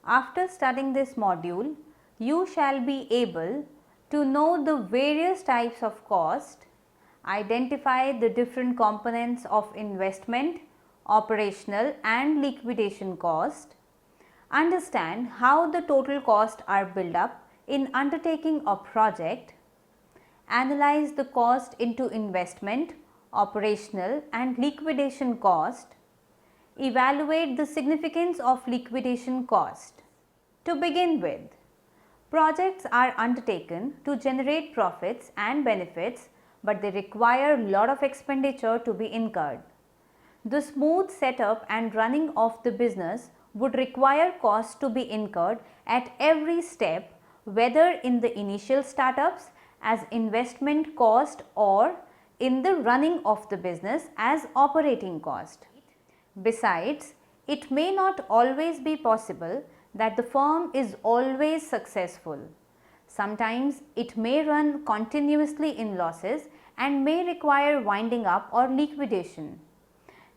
After studying this module, you shall be able to know the various types of cost, identify the different components of investment, operational and liquidation cost, understand how the total costs are built up in undertaking a project, analyze the cost into investment, operational and liquidation cost, evaluate the significance of liquidation cost. To begin with, projects are undertaken to generate profits and benefits, but they require a lot of expenditure to be incurred. The smooth setup and running of the business would require costs to be incurred at every step, whether in the initial startups as investment cost or in the running of the business as operating cost. Besides, it may not always be possible that the firm is always successful. Sometimes it may run continuously in losses and may require winding up or liquidation.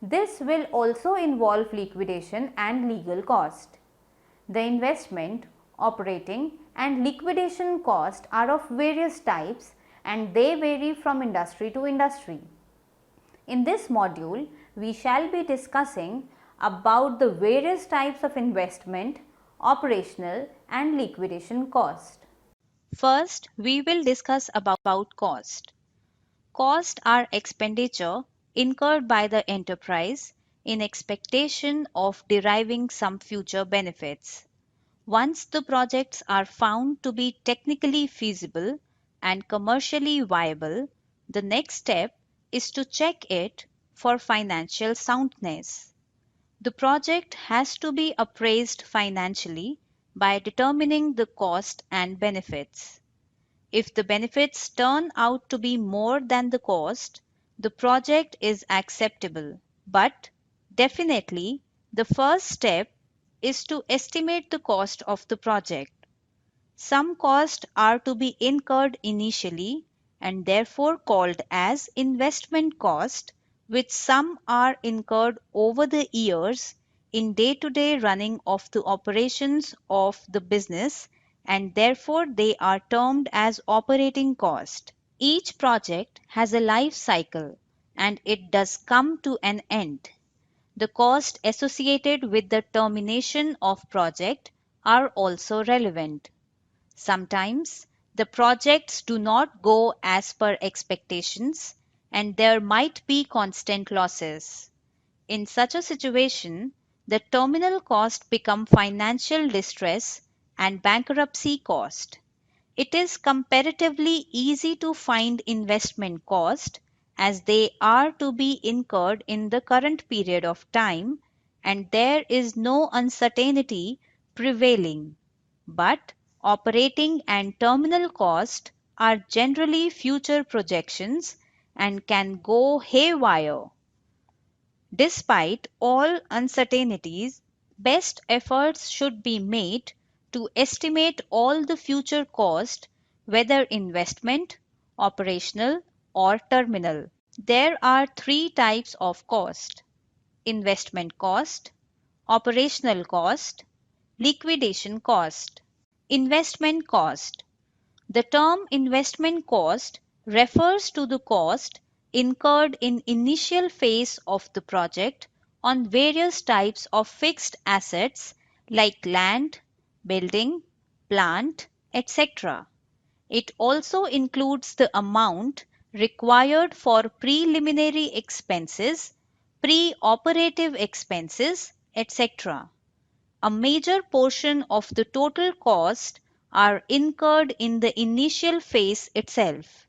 This will also involve liquidation and legal cost. The investment, operating and liquidation cost are of various types and they vary from industry to industry. In this module, we shall be discussing about the various types of investment, operational and liquidation cost. First, we will discuss about cost. Costs are expenditure incurred by the enterprise in expectation of deriving some future benefits. Once the projects are found to be technically feasible and commercially viable, the next step is to check it for financial soundness. The project has to be appraised financially by determining the cost and benefits. If the benefits turn out to be more than the cost, the project is acceptable. But definitely, the first step is to estimate the cost of the project. Some costs are to be incurred initially and therefore called as investment cost, which some are incurred over the years in day-to-day running of the operations of the business and therefore they are termed as operating cost. Each project has a life cycle and it does come to an end. The costs associated with the termination of project are also relevant. Sometimes the projects do not go as per expectations and there might be constant losses. In such a situation, the terminal cost become financial distress and bankruptcy cost. It is comparatively easy to find investment cost as they are to be incurred in the current period of time and there is no uncertainty prevailing. But operating and terminal cost are generally future projections and can go haywire. Despite all uncertainties, best efforts should be made to estimate all the future cost, whether investment, operational, or terminal. There are three types of cost: investment cost, operational cost, liquidation cost. Investment cost. The term investment cost refers to the cost incurred in initial phase of the project on various types of fixed assets like land, building, plant, etc. It also includes the amount required for preliminary expenses, pre-operative expenses, etc. A major portion of the total cost are incurred in the initial phase itself.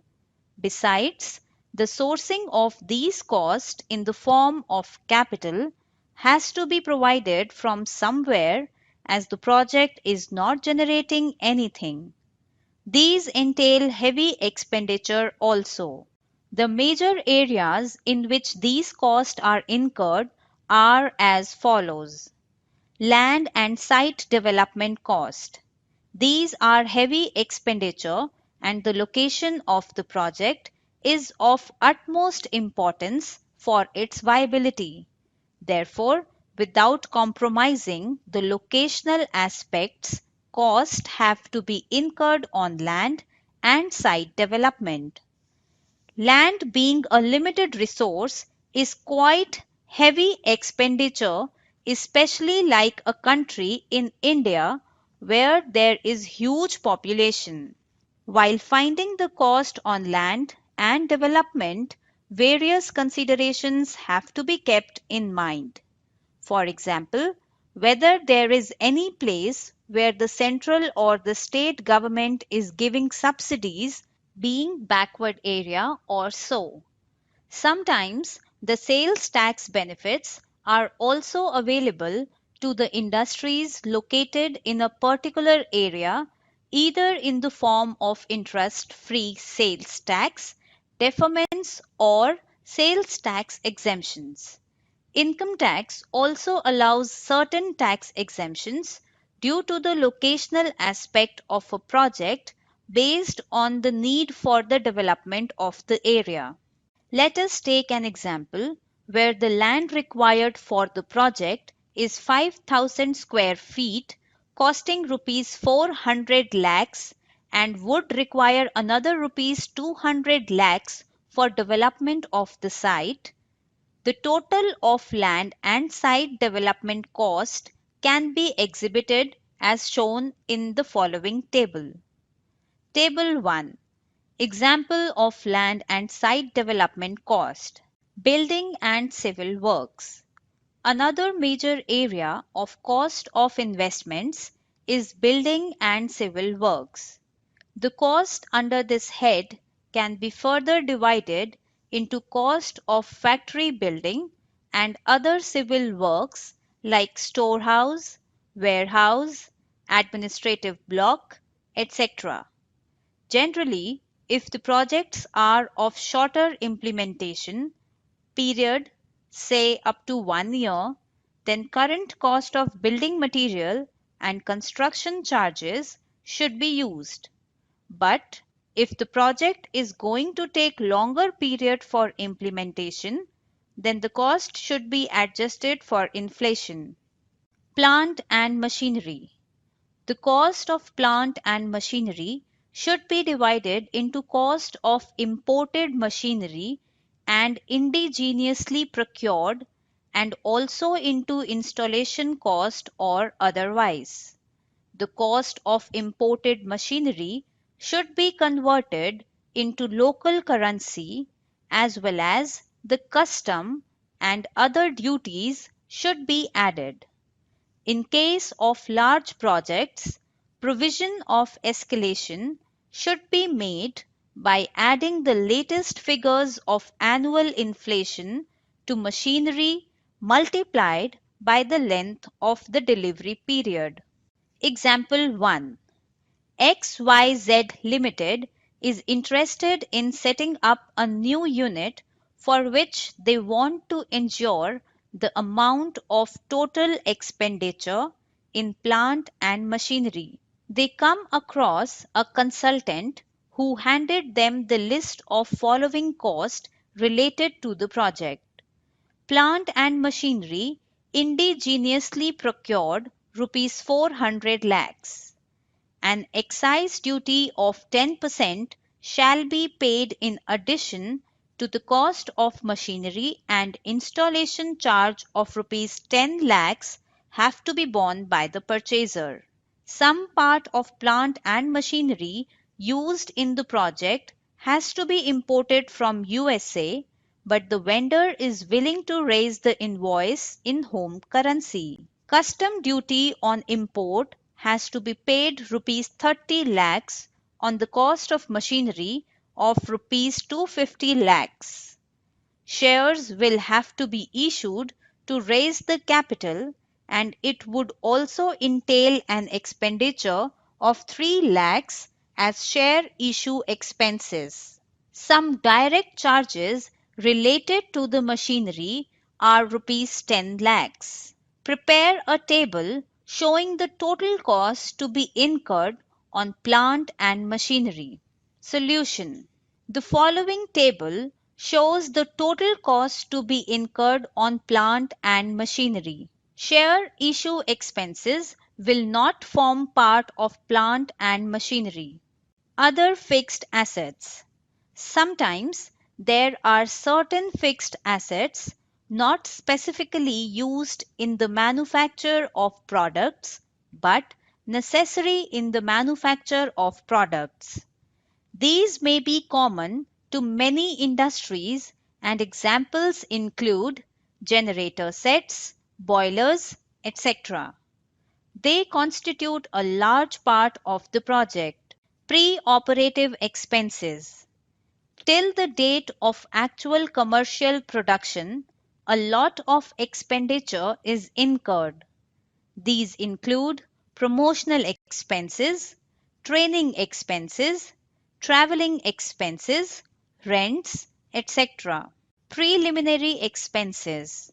Besides, the sourcing of these costs in the form of capital has to be provided from somewhere as the project is not generating anything. These entail heavy expenditure also. The major areas in which these costs are incurred are as follows. Land and site development cost. These are heavy expenditure and the location of the project is of utmost importance for its viability. Therefore, Without compromising the locational aspects, costs have to be incurred on land and site development. Land being a limited resource is quite heavy expenditure, especially like a country in India where there is huge population. While finding the cost on land and development, various considerations have to be kept in mind. For example, whether there is any place where the central or the state government is giving subsidies, being backward area or so. Sometimes the sales tax benefits are also available to the industries located in a particular area, either in the form of interest-free sales tax, deferments, or sales tax exemptions. Income tax also allows certain tax exemptions due to the locational aspect of a project based on the need for the development of the area. Let us take an example where the land required for the project is 5,000 square feet costing rupees 400 lakhs and would require another rupees 200 lakhs for development of the site. The total of land and site development cost can be exhibited as shown in the following table. Table 1. Example of land and site development cost. Building and civil works. Another major area of cost of investments is building and civil works. The cost under this head can be further divided into cost of factory building and other civil works like storehouse, warehouse, administrative block, etc. Generally, if the projects are of shorter implementation period, say up to 1 year, then current cost of building material and construction charges should be used. But if the project is going to take longer period for implementation, then the cost should be adjusted for inflation. Plant and machinery. The cost of plant and machinery should be divided into cost of imported machinery and indigenously procured and also into installation cost or otherwise. The cost of imported machinery should be converted into local currency as well as the custom and other duties should be added. In case of large projects, provision of escalation should be made by adding the latest figures of annual inflation to machinery multiplied by the length of the delivery period. Example 1. XYZ Limited is interested in setting up a new unit for which they want to ensure the amount of total expenditure in plant and machinery. They come across a consultant who handed them the list of following costs related to the project. Plant and machinery indigenously procured rupees 400 lakhs. An excise duty of 10% shall be paid in addition to the cost of machinery and installation charge of rupees 10 lakhs have to be borne by the purchaser. Some part of plant and machinery used in the project has to be imported from USA, but the vendor is willing to raise the invoice in home currency. Custom duty on import has to be paid rupees 30 lakhs on the cost of machinery of rupees 250 lakhs. Shares will have to be issued to raise the capital and it would also entail an expenditure of 3 lakhs as share issue expenses. Some direct charges related to the machinery are rupees 10 lakhs. Prepare a table showing the total cost to be incurred on plant and machinery. Solution. The following table shows the total cost to be incurred on plant and machinery. Share issue expenses will not form part of plant and machinery. Other fixed assets. Sometimes there are certain fixed assets not specifically used in the manufacture of products but necessary in the manufacture of products. These may be common to many industries and examples include generator sets, boilers, etc. They constitute a large part of the project. Pre-operative expenses. Till the date of actual commercial production, a lot of expenditure is incurred. These include promotional expenses, training expenses, traveling expenses, rents, etc. Preliminary expenses.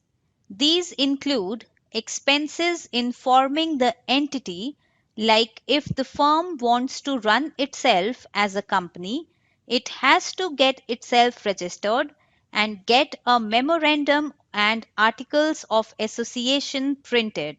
These include expenses in forming the entity, like if the firm wants to run itself as a company, it has to get itself registered and get a memorandum and articles of association printed.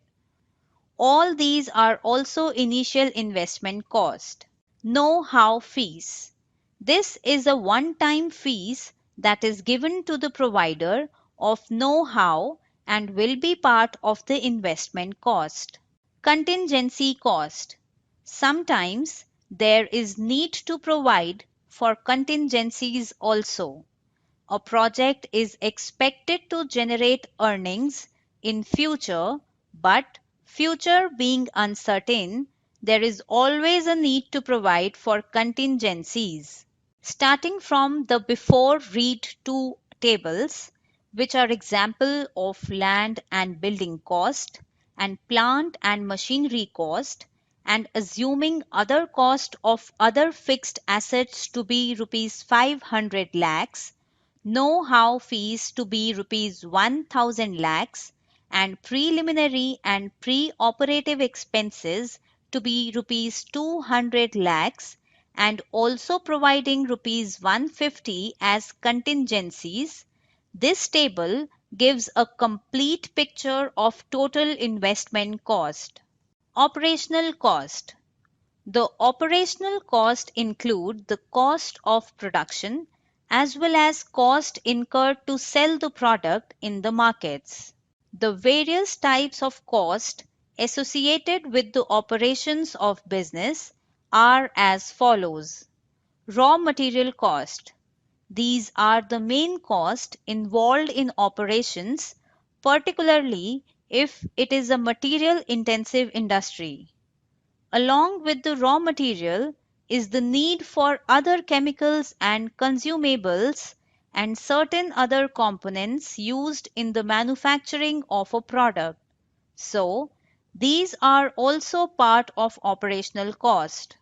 All these are also initial investment cost. Know-how fees. This is a one-time fees that is given to the provider of know-how and will be part of the investment cost. Contingency cost. Sometimes there is need to provide for contingencies also. A project is expected to generate earnings in future, but future being uncertain, there is always a need to provide for contingencies. Starting from the before read two tables, which are example of land and building cost and plant and machinery cost, and assuming other cost of other fixed assets to be rupees 500 lakhs, know-how fees to be rupees 1000 lakhs, and preliminary and pre-operative expenses to be rupees 200 lakhs, and also providing rupees 150 as contingencies. This table gives a complete picture of total investment cost. Operational cost. The operational cost include the cost of production as well as cost incurred to sell the product in the markets. The various types of cost associated with the operations of business are as follows. Raw material cost. These are the main cost involved in operations, particularly if it is a material intensive industry. Along with the raw material is the need for other chemicals and consumables and certain other components used in the manufacturing of a product. So, these are also part of operational cost.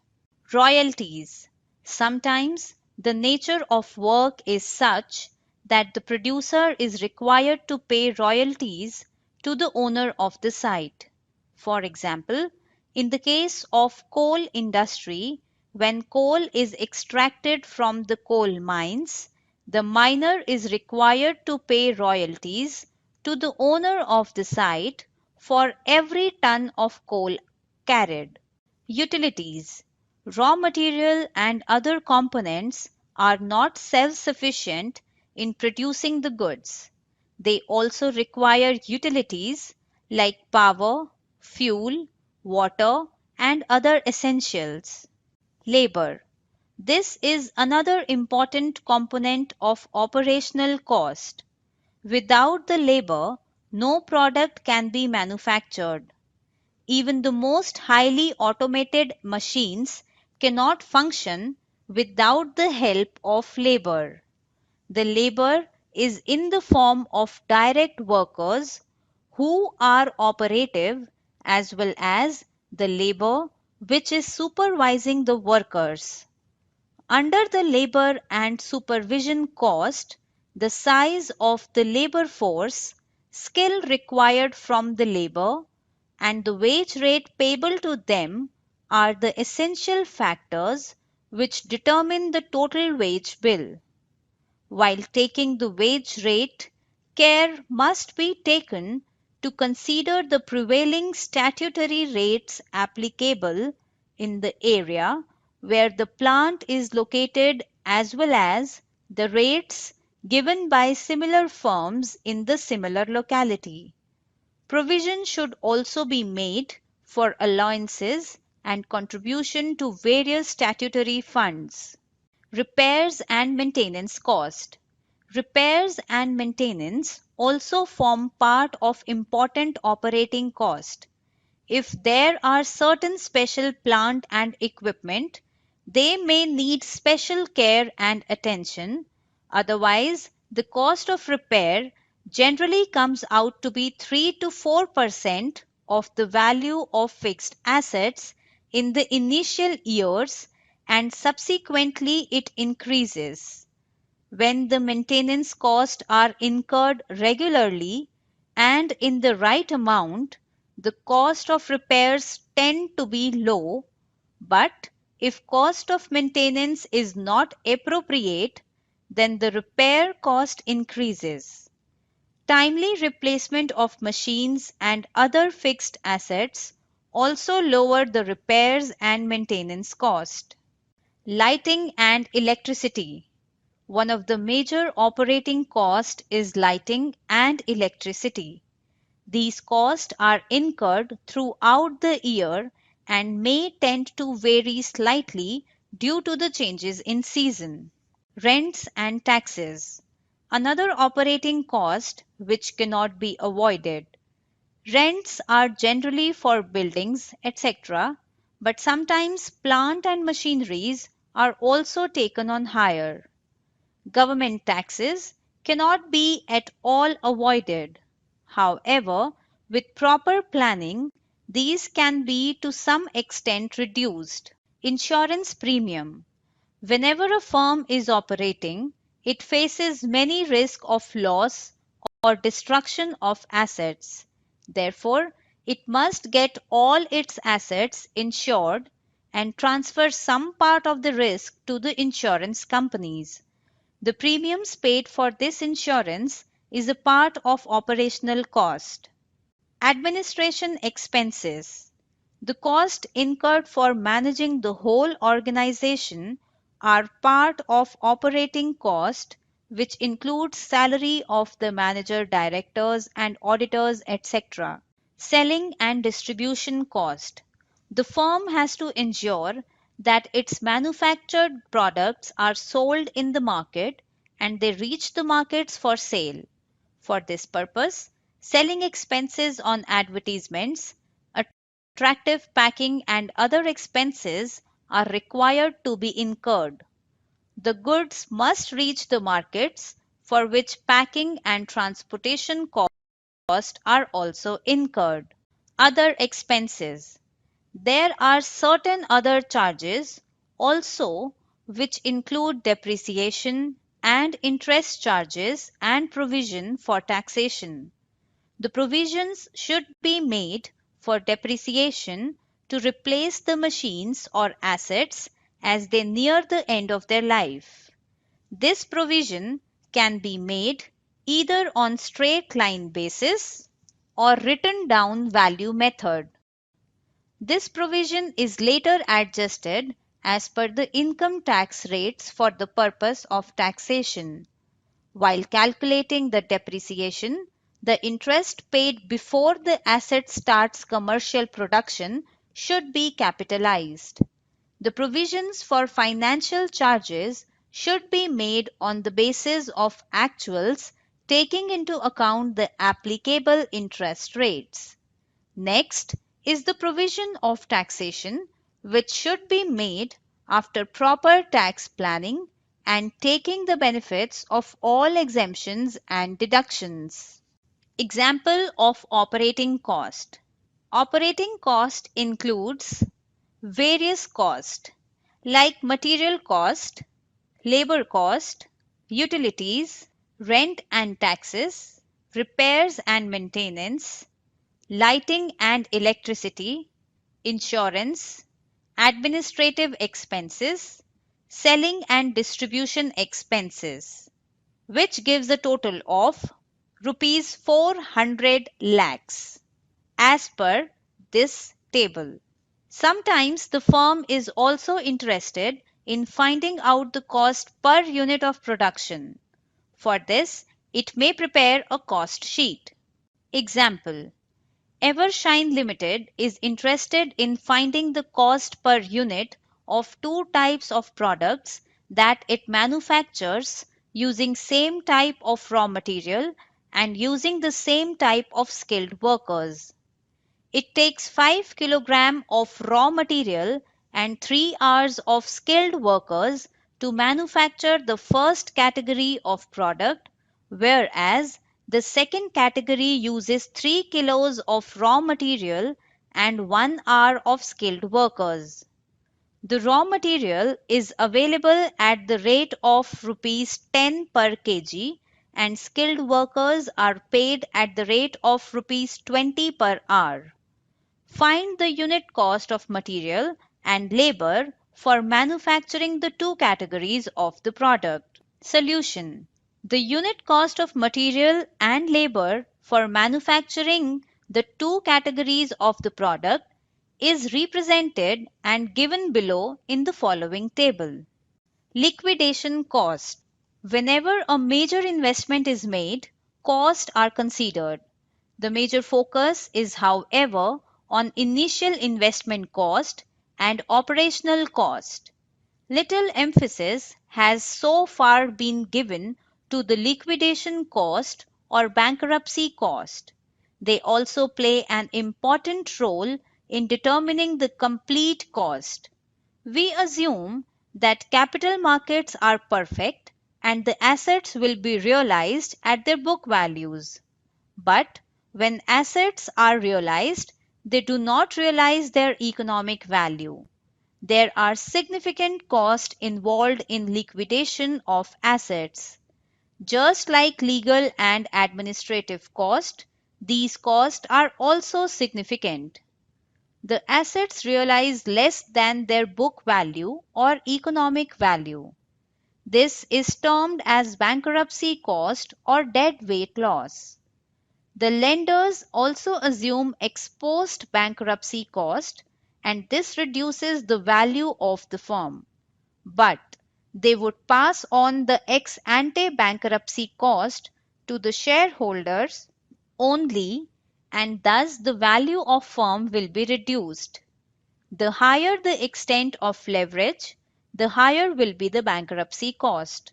Royalties. Sometimes the nature of work is such that the producer is required to pay royalties to the owner of the site. For example, in the case of coal industry, when coal is extracted from the coal mines, the miner is required to pay royalties to the owner of the site for every ton of coal carried. Utilities. Raw material and other components are not self-sufficient in producing the goods. They also require utilities like power, fuel, water, and other essentials. Labor. This is another important component of operational cost. Without the labor, no product can be manufactured. Even the most highly automated machines cannot function without the help of labor. The labor is in the form of direct workers who are operative as well as the labor which is supervising the workers. Under the labor and supervision cost, the size of the labor force, skill required from the labor, and the wage rate payable to them are the essential factors which determine the total wage bill. While taking the wage rate, care must be taken to consider the prevailing statutory rates applicable in the area where the plant is located as well as the rates given by similar firms in the similar locality. Provision should also be made for allowances and contribution to various statutory funds. Repairs and maintenance cost. Repairs and maintenance also form part of important operating cost. If there are certain special plant and equipment, they may need special care and attention. Otherwise, the cost of repair generally comes out to be 3 to 4% of the value of fixed assets in the initial years, and subsequently it increases. When the maintenance costs are incurred regularly and in the right amount, the cost of repairs tend to be low, but if cost of maintenance is not appropriate, then the repair cost increases. Timely replacement of machines and other fixed assets also lower the repairs and maintenance cost. Lighting and electricity. One of the major operating costs is lighting and electricity. These costs are incurred throughout the year and may tend to vary slightly due to the changes in season. Rents and taxes. Another operating cost which cannot be avoided. Rents are generally for buildings, etc., but sometimes plant and machineries are also taken on hire. Government taxes cannot be at all avoided. However, with proper planning, these can be to some extent reduced. Insurance premium. Whenever a firm is operating, it faces many risks of loss or destruction of assets. Therefore, it must get all its assets insured and transfer some part of the risk to the insurance companies. The premiums paid for this insurance is a part of operational cost. Administration expenses. The cost incurred for managing the whole organization are part of operating cost, which includes salary of the manager, directors and auditors, etc. Selling and distribution cost. The firm has to ensure that its manufactured products are sold in the market and they reach the markets for sale. For this purpose, selling expenses on advertisements, attractive packing and other expenses are required to be incurred. The goods must reach the markets for which packing and transportation costs are also incurred. Other expenses. There are certain other charges also which include depreciation and interest charges and provision for taxation. The provisions should be made for depreciation to replace the machines or assets as they near the end of their life. This provision can be made either on straight line basis or written down value method. This provision is later adjusted as per the income tax rates for the purpose of taxation. While calculating the depreciation, the interest paid before the asset starts commercial production should be capitalized. The provisions for financial charges should be made on the basis of actuals, taking into account the applicable interest rates. Next is the provision of taxation, which should be made after proper tax planning and taking the benefits of all exemptions and deductions. Example of operating cost. Operating cost includes various costs like material cost, labor cost, utilities, rent and taxes, repairs and maintenance, lighting and electricity, insurance, administrative expenses, selling and distribution expenses, which gives a total of rupees 400 lakhs as per this table. Sometimes the firm is also interested in finding out the cost per unit of production. For this, it may prepare a cost sheet. Example: Evershine Limited is interested in finding the cost per unit of two types of products that it manufactures using same type of raw material and using the same type of skilled workers. It takes 5 kg of raw material and 3 hours of skilled workers to manufacture the first category of product, whereas the second category uses 3 kilos of raw material and 1 hour of skilled workers. The raw material is available at the rate of rupees 10 per kg and skilled workers are paid at the rate of rupees 20 per hour. Find the unit cost of material and labor for manufacturing the two categories of the product. Solution: the unit cost of material and labor for manufacturing the two categories of the product is represented and given below in the following table. Liquidation cost. Whenever a major investment is made, costs are considered. The major focus is, however, on initial investment cost and operational cost. Little emphasis has so far been given to the liquidation cost or bankruptcy cost. They also play an important role in determining the complete cost. We assume that capital markets are perfect and the assets will be realized at their book values. But when assets are realized, they do not realize their economic value. There are significant costs involved in liquidation of assets. Just like legal and administrative costs, these costs are also significant. The assets realize less than their book value or economic value. This is termed as bankruptcy cost or deadweight loss. The lenders also assume ex post bankruptcy cost, and this reduces the value of the firm. But they would pass on the ex ante bankruptcy cost to the shareholders only, and thus the value of firm will be reduced. The higher the extent of leverage, the higher will be the bankruptcy cost.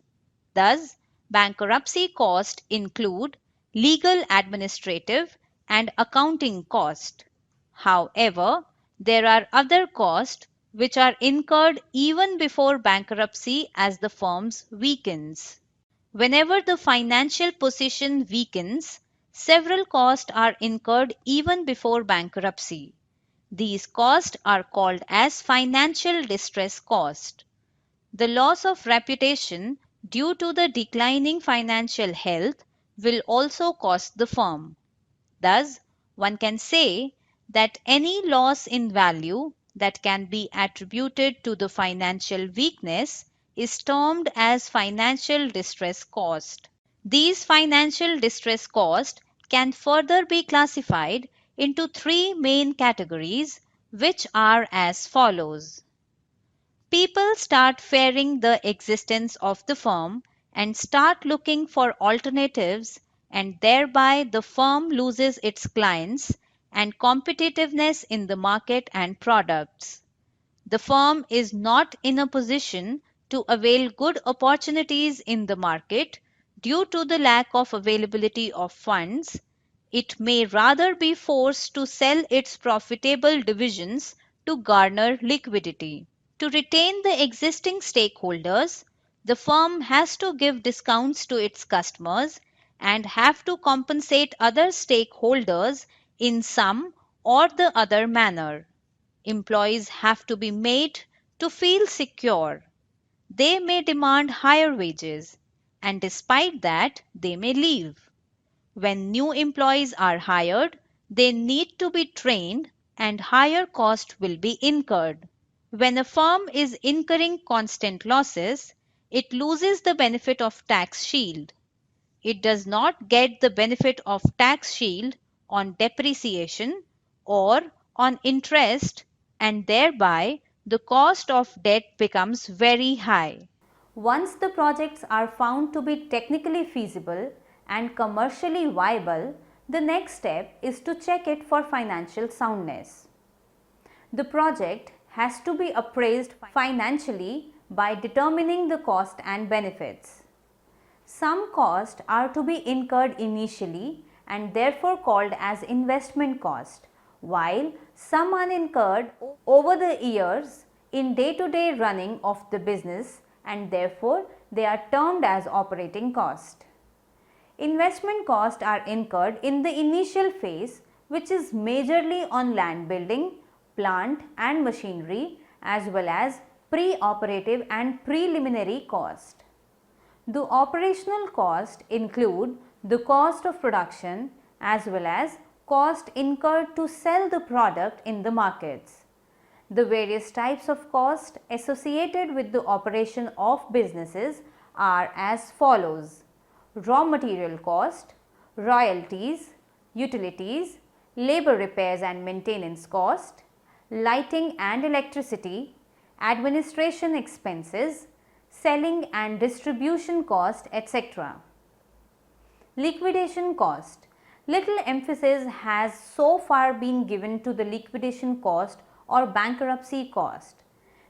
Thus, bankruptcy costs include legal, administrative, and accounting cost. However, there are other costs which are incurred even before bankruptcy as the firm weakens. Whenever the financial position weakens, several costs are incurred even before bankruptcy. These costs are called as financial distress cost. The loss of reputation due to the declining financial health will also cost the firm. Thus, one can say that any loss in value that can be attributed to the financial weakness is termed as financial distress cost. These financial distress costs can further be classified into three main categories, which are as follows. People start fearing the existence of the firm and start looking for alternatives, and thereby the firm loses its clients and competitiveness in the market and products. The firm is not in a position to avail good opportunities in the market due to the lack of availability of funds. It may rather be forced to sell its profitable divisions to garner liquidity. To retain the existing stakeholders, the firm has to give discounts to its customers and have to compensate other stakeholders in some or the other manner. Employees have to be made to feel secure. They may demand higher wages, and despite that, they may leave. When new employees are hired, they need to be trained and higher cost will be incurred. When a firm is incurring constant losses, it loses the benefit of tax shield. It does not get the benefit of tax shield on depreciation or on interest, and thereby the cost of debt becomes very high. Once the projects are found to be technically feasible and commercially viable, the next step is to check it for financial soundness. The project has to be appraised financially by determining the cost and benefits. Some costs are to be incurred initially and therefore called as investment cost, while some are incurred over the years in day-to-day running of the business and therefore they are termed as operating cost. Investment costs are incurred in the initial phase, which is majorly on land building, plant and machinery, as well as pre-operative and preliminary cost. The operational cost include the cost of production as well as cost incurred to sell the product in the markets. The various types of cost associated with the operation of businesses are as follows: raw material cost, royalties, utilities, labor repairs and maintenance cost, lighting and electricity, administration expenses, selling and distribution cost, etc. Liquidation cost. Little emphasis has so far been given to the liquidation cost or bankruptcy cost.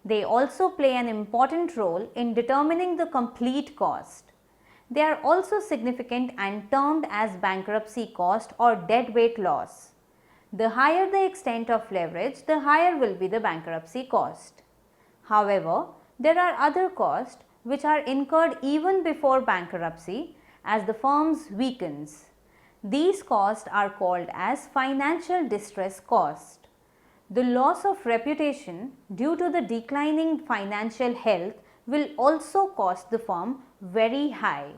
They also play an important role in determining the complete cost. They are also significant and termed as bankruptcy cost or deadweight loss. The higher the extent of leverage, the higher will be the bankruptcy cost. However, there are other costs which are incurred even before bankruptcy as the firm weakens. These costs are called as financial distress cost. The loss of reputation due to the declining financial health will also cost the firm very high.